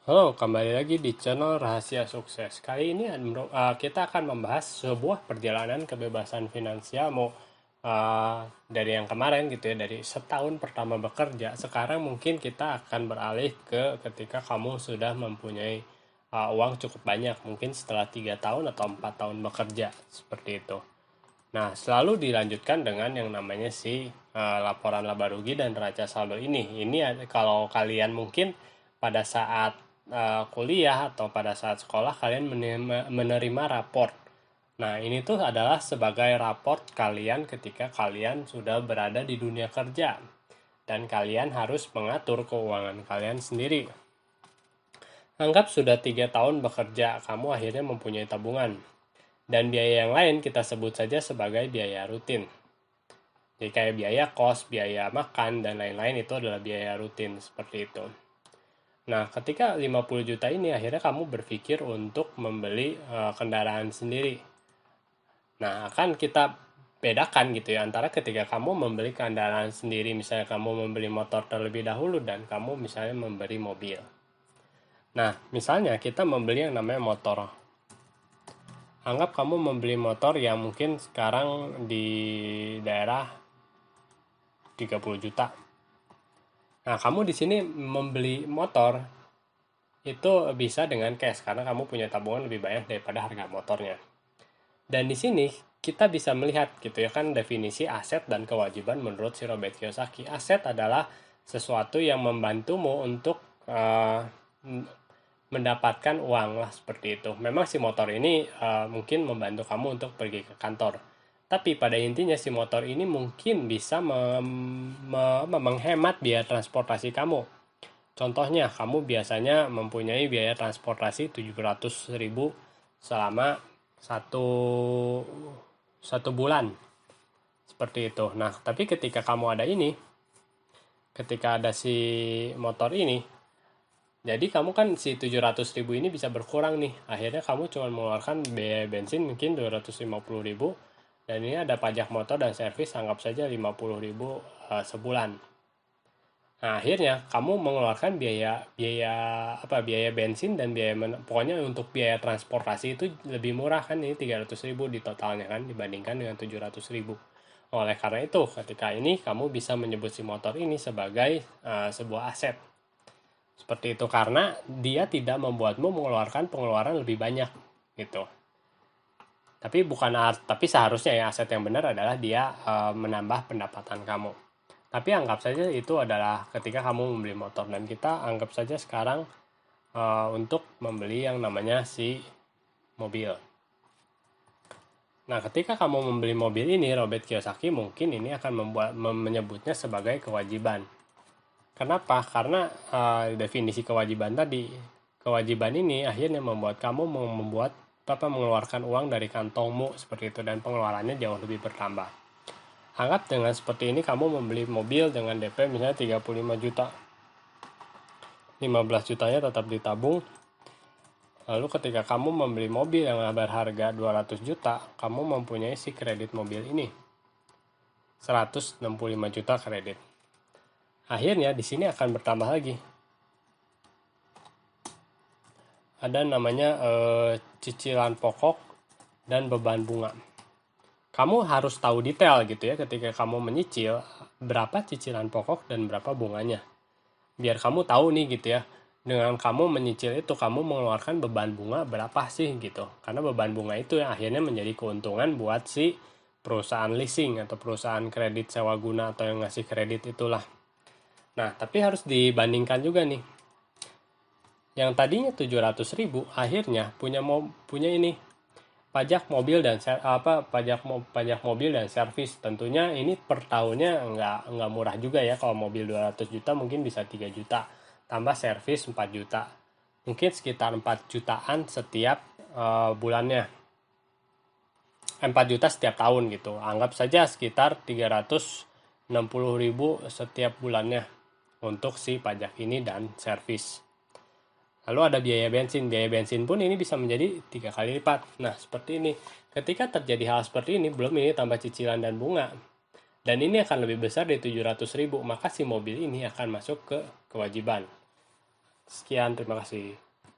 Halo, kembali lagi di channel Rahasia Sukses. Kali ini kita akan membahas sebuah perjalanan kebebasan finansial dari yang kemarin gitu ya, dari setahun pertama bekerja. Sekarang mungkin kita akan beralih ke ketika kamu sudah mempunyai uang cukup banyak, mungkin setelah 3 tahun atau 4 tahun bekerja, seperti itu. Nah, selalu dilanjutkan dengan yang namanya laporan laba rugi dan neraca saldo ini. Ini kalau kalian mungkin pada saat kuliah atau pada saat sekolah kalian menerima raport. Nah, ini tuh adalah sebagai raport kalian ketika kalian sudah berada di dunia kerja dan kalian harus mengatur keuangan kalian sendiri. Anggap sudah 3 tahun bekerja, kamu akhirnya mempunyai tabungan. Dan biaya yang lain kita sebut saja sebagai biaya rutin. Jadi kayak biaya kos, biaya makan, dan lain-lain itu adalah biaya rutin seperti itu. Nah, ketika 50 juta ini akhirnya kamu berpikir untuk membeli kendaraan sendiri. Nah, akan kita bedakan gitu ya antara ketika kamu membeli kendaraan sendiri, misalnya kamu membeli motor terlebih dahulu dan kamu misalnya membeli mobil. Nah, misalnya kita membeli yang namanya motor. Anggap kamu membeli motor yang mungkin sekarang di daerah 30 juta. Nah, kamu di sini membeli motor itu bisa dengan cash karena kamu punya tabungan lebih banyak daripada harga motornya. Dan di sini kita bisa melihat gitu ya kan definisi aset dan kewajiban menurut si Robert Kiyosaki. Aset adalah sesuatu yang membantumu untuk mendapatkan uang lah seperti itu. Memang si motor ini mungkin membantu kamu untuk pergi ke kantor. Tapi pada intinya si motor ini mungkin bisa menghemat biaya transportasi kamu. Contohnya, kamu biasanya mempunyai biaya transportasi 700.000 selama satu, satu bulan. Seperti itu. Nah, tapi ketika ada si motor ini, jadi kamu kan si 700.000 ini bisa berkurang nih. Akhirnya kamu cuma mengeluarkan biaya bensin mungkin 250.000 dan ini ada pajak motor dan servis anggap saja 50.000 sebulan. Nah, akhirnya kamu mengeluarkan biaya bensin dan pokoknya untuk biaya transportasi itu lebih murah kan ini 300.000 di totalnya kan dibandingkan dengan 700.000. Oleh karena itu, ketika ini kamu bisa menyebut si motor ini sebagai sebuah aset. Seperti itu karena dia tidak membuatmu mengeluarkan pengeluaran lebih banyak gitu. Tapi seharusnya ya aset yang benar adalah dia menambah pendapatan kamu. Tapi anggap saja itu adalah ketika kamu membeli motor dan kita anggap saja sekarang untuk membeli yang namanya si mobil. Nah, ketika kamu membeli mobil ini, Robert Kiyosaki mungkin ini akan menyebutnya sebagai kewajiban. Kenapa? Karena definisi kewajiban tadi, kewajiban ini akhirnya membuat kamu mengeluarkan uang dari kantongmu seperti itu dan pengeluarannya jauh lebih bertambah. Anggap dengan seperti ini kamu membeli mobil dengan DP misalnya 35 juta. 15 jutanya tetap ditabung. Lalu ketika kamu membeli mobil yang berharga 200 juta, kamu mempunyai si kredit mobil ini. 165 juta kredit. Akhirnya di sini akan bertambah lagi. Ada namanya cicilan pokok dan beban bunga. Kamu harus tahu detail gitu ya ketika kamu menyicil berapa cicilan pokok dan berapa bunganya. Biar kamu tahu nih gitu ya. Dengan kamu menyicil itu kamu mengeluarkan beban bunga berapa sih gitu. Karena beban bunga itu yang akhirnya menjadi keuntungan buat si perusahaan leasing atau perusahaan kredit sewa guna atau yang ngasih kredit itulah. Nah, tapi harus dibandingkan juga nih. Yang tadinya 700.000 akhirnya punya ini pajak mobil dan pajak mobil dan servis. Tentunya ini per tahunnya nggak murah juga ya. Kalau mobil 200 juta mungkin bisa 3 juta tambah servis 4 juta, mungkin sekitar 4 jutaan setiap bulannya, 4 juta setiap tahun gitu, anggap saja sekitar 360.000 setiap bulannya untuk si pajak ini dan servis. Lalu ada biaya bensin pun ini bisa menjadi 3 kali lipat. Nah, seperti ini. Ketika terjadi hal seperti ini, belum ini tambah cicilan dan bunga. Dan ini akan lebih besar dari 700.000, maka si mobil ini akan masuk ke kewajiban. Sekian, terima kasih.